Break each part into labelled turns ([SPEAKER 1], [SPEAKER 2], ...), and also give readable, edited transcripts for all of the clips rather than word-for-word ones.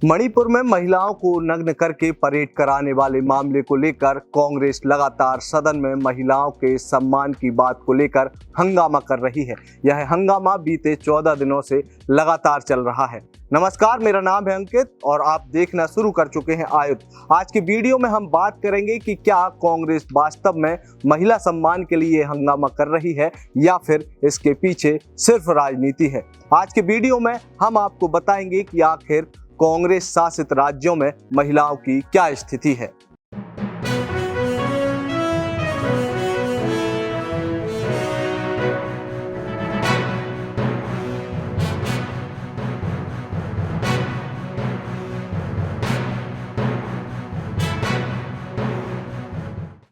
[SPEAKER 1] मणिपुर में महिलाओं को नग्न करके परेड कराने वाले मामले को लेकर कांग्रेस लगातार सदन में महिलाओं के सम्मान की बात को लेकर हंगामा कर रही है। यह हंगामा बीते 14 दिनों से लगातार चल रहा है। नमस्कार, मेरा नाम है अंकित और आप देखना शुरू कर चुके हैं आयुध। आज की वीडियो में हम बात करेंगे कि क्या कांग्रेस वास्तव में महिला सम्मान के लिए हंगामा कर रही है या फिर इसके पीछे सिर्फ राजनीति है। आज की वीडियो में हम आपको बताएंगे कि आखिर कांग्रेस शासित राज्यों में महिलाओं की क्या स्थिति है।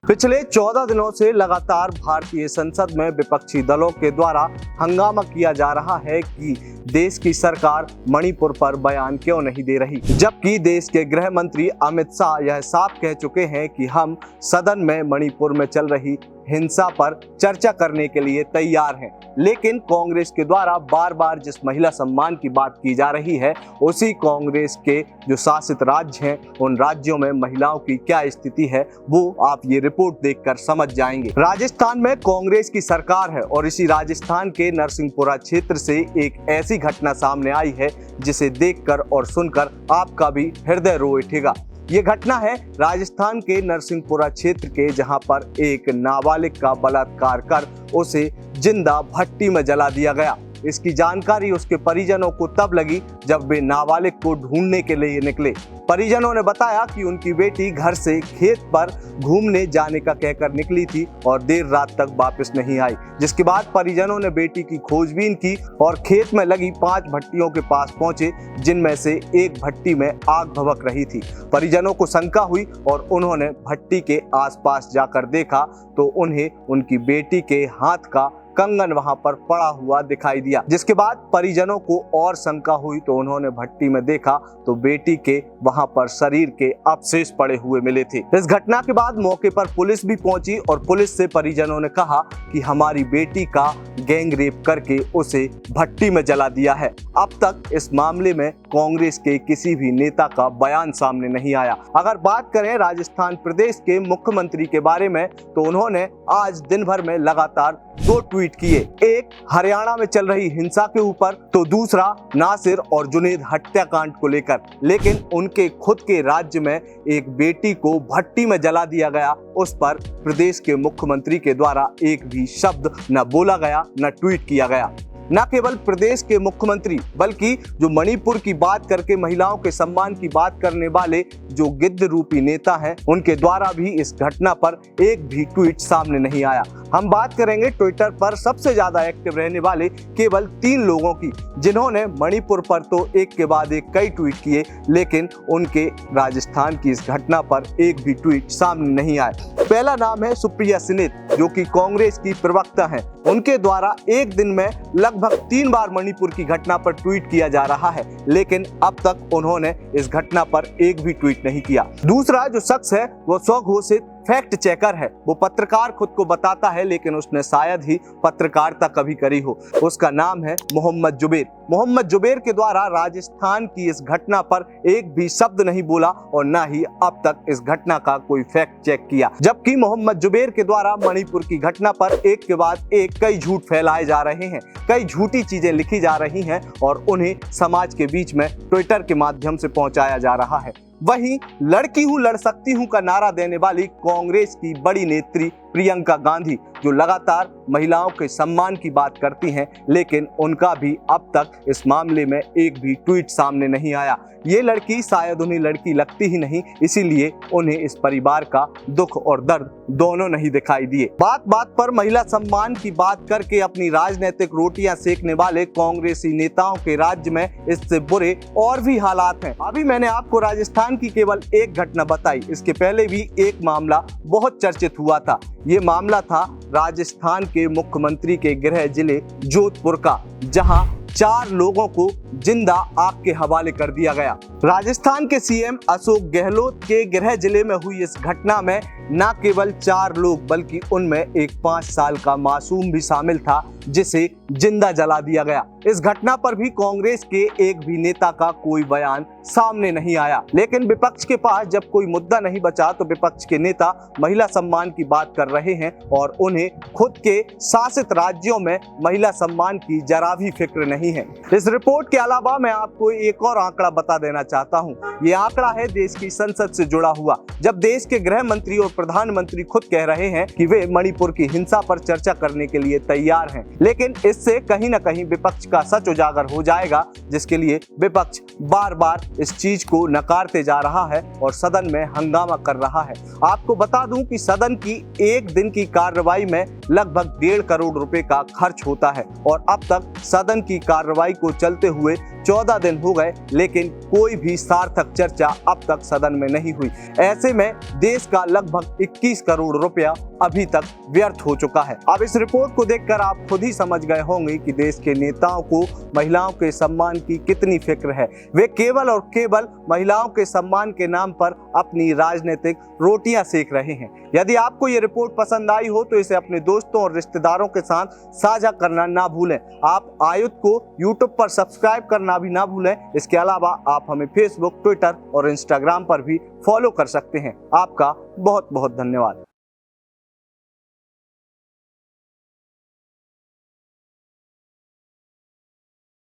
[SPEAKER 1] पिछले 14 दिनों से लगातार भारतीय संसद में विपक्षी दलों के द्वारा हंगामा किया जा रहा है कि देश की सरकार मणिपुर पर बयान क्यों नहीं दे रही, जबकि देश के गृह मंत्री अमित शाह यह साफ कह चुके हैं कि हम सदन में मणिपुर में चल रही हिंसा पर चर्चा करने के लिए तैयार हैं। लेकिन कांग्रेस के द्वारा बार बार जिस महिला सम्मान की बात की जा रही है, उसी कांग्रेस के जो शासित राज्य हैं, उन राज्यों में महिलाओं की क्या स्थिति है वो आप ये रिपोर्ट देखकर समझ जाएंगे। राजस्थान में कांग्रेस की सरकार है और इसी राजस्थान के नरसिंहपुरा क्षेत्र से एक ऐसी घटना सामने आई है जिसे देखकर और सुनकर आपका भी हृदय रो उठेगा। ये घटना है राजस्थान के नरसिंहपुरा क्षेत्र के, जहां पर एक नाबालिग का बलात्कार कर उसे जिंदा भट्टी में जला दिया गया। इसकी जानकारी उसके परिजनों को तब लगी जब वे नाबालिग को ढूंढने के लिए निकले। परिजनों ने बताया कि उनकी बेटी घर से खेत पर घूमने जाने का कहकर निकली थी और देर रात तक वापस नहीं आई, जिसके बाद परिजनों ने बेटी की खोजबीन की और खेत में लगी 5 भट्टियों के पास पहुंचे, जिनमें से एक भट्टी में आग भभक रही थी। परिजनों को शंका हुई और उन्होंने भट्टी के आसपास जाकर देखा तो उन्हें उनकी बेटी के हाथ का कंगन वहां पर पड़ा हुआ दिखाई दिया। जिसके बाद परिजनों को और शंका हुई तो उन्होंने भट्टी में देखा तो बेटी के वहां पर शरीर के अवशेष पड़े हुए मिले थे। इस घटना के बाद मौके पर पुलिस भी पहुंची और पुलिस से परिजनों ने कहा कि हमारी बेटी का गैंग रेप करके उसे भट्टी में जला दिया है। अब तक इस मामले में कांग्रेस के किसी भी नेता का बयान सामने नहीं आया। अगर बात करें राजस्थान प्रदेश के मुख्यमंत्री के बारे में तो उन्होंने आज दिन भर में लगातार 2 ट्वीट किए। एक हरियाणा में चल रही हिंसा के ऊपर तो दूसरा नासिर और जुनैद हत्याकांड को लेकर। लेकिन उनके खुद के राज्य में एक बेटी को भट्टी में जला दिया गया, उस पर प्रदेश के मुख्यमंत्री के द्वारा एक भी शब्द न बोला गया, न ट्वीट किया गया। न केवल प्रदेश के मुख्यमंत्री बल्कि जो मणिपुर की बात करके महिलाओं के सम्मान की बात करने वाले जो गिद्ध रूपी नेता हैं, उनके द्वारा भी इस घटना पर एक भी ट्वीट सामने नहीं आया। हम बात करेंगे ट्विटर पर सबसे ज्यादा एक्टिव रहने वाले केवल 3 लोगों की, जिन्होंने मणिपुर पर तो एक के बाद एक कई ट्वीट किए, लेकिन उनके राजस्थान की इस घटना पर एक भी ट्वीट सामने नहीं आया। पहला नाम है सुप्रिया सिनेत, जो कि कांग्रेस की प्रवक्ता हैं। उनके द्वारा एक दिन में लगभग 3 बार मणिपुर की घटना पर ट्वीट किया जा रहा है, लेकिन अब तक उन्होंने इस घटना पर एक भी ट्वीट नहीं किया। दूसरा जो शख्स है वो स्वघोषित फैक्ट चेकर है। वो पत्रकार खुद को बताता है, लेकिन उसने शायद ही पत्रकारिता कभी करी हो। उसका नाम है मोहम्मद जुबैर। मोहम्मद जुबैर के द्वारा राजस्थान की इस घटना पर एक भी शब्द नहीं बोला और न ही अब तक इस घटना का कोई फैक्ट चेक किया, जबकि मोहम्मद जुबैर के द्वारा मणिपुर की घटना पर एक के बाद एक कई झूठ फैलाए जा रहे हैं, कई झूठी चीजें लिखी जा रही हैं और उन्हें समाज के बीच में ट्विटर के माध्यम से पहुंचाया जा रहा है। वहीं लड़की हूं लड़ सकती हूं का नारा देने वाली कांग्रेस की बड़ी नेत्री प्रियंका गांधी, जो लगातार महिलाओं के सम्मान की बात करती हैं, लेकिन उनका भी अब तक इस मामले में एक भी ट्वीट सामने नहीं आया। ये लड़की शायद उन्हें लड़की लगती ही नहीं, इसीलिए उन्हें इस परिवार का दुख और दर्द दोनों नहीं दिखाई दिए। बात बात पर महिला सम्मान की बात करके अपनी राजनीतिक रोटियां सेकने वाले कांग्रेसी नेताओं के राज्य में इससे बुरे और भी हालात हैं। अभी मैंने आपको राजस्थान की केवल एक घटना बताई, इसके पहले भी एक मामला बहुत चर्चित हुआ था। ये मामला था राजस्थान के मुख्यमंत्री के गृह जिले जोधपुर का, जहां 4 लोगों को जिंदा आग के हवाले कर दिया गया। राजस्थान के सीएम अशोक गहलोत के गृह जिले में हुई इस घटना में न केवल 4 लोग बल्कि उनमें एक 5 साल का मासूम भी शामिल था, जिसे जिंदा जला दिया गया। इस घटना पर भी कांग्रेस के एक भी नेता का कोई बयान सामने नहीं आया। लेकिन विपक्ष के पास जब कोई मुद्दा नहीं बचा तो विपक्ष के नेता महिला सम्मान की बात कर रहे हैं और उन्हें खुद के शासित राज्यों में महिला सम्मान की जरा भी फिक्र नहीं है। इस रिपोर्ट के अलावा मैं आपको एक और आंकड़ा बता देना चाहता हूं। ये आंकड़ा है देश की संसद से जुड़ा हुआ। जब देश के गृह मंत्री और प्रधानमंत्री खुद कह रहे हैं कि वे मणिपुर की हिंसा पर चर्चा करने के लिए तैयार हैं, लेकिन इससे कहीं न कहीं विपक्ष का सच उजागर हो जाएगा, जिसके लिए विपक्ष बार बार इस चीज को नकारते जा रहा है और सदन में हंगामा कर रहा है। आपको बता दूं कि सदन की एक दिन की कार्रवाई में लगभग 1.5 करोड़ रुपए का खर्च होता है और अब तक सदन की कार्रवाई को चलते हुए 14 दिन हो गए, लेकिन कोई भी सार्थक चर्चा अब तक सदन में नहीं हुई। ऐसे में देश का लगभग 21 करोड़ रुपया अभी तक व्यर्थ हो चुका है। अब इस रिपोर्ट को देखकर आप खुद ही समझ गए होंगे कि देश के नेताओं को महिलाओं के सम्मान की कितनी फिक्र है। वे केवल और केवल महिलाओं के सम्मान के नाम पर अपनी राजनीतिक रोटियां सेक रहे हैं। यदि आपको ये रिपोर्ट पसंद आई हो तो इसे अपने दोस्तों और रिश्तेदारों के साथ साझा करना ना भूलें। आप आयुध को यूट्यूब पर सब्सक्राइब करना भी ना भूलें। इसके अलावा आप हमें फेसबुक, ट्विटर और इंस्टाग्राम पर भी फॉलो कर सकते हैं। आपका बहुत बहुत धन्यवाद।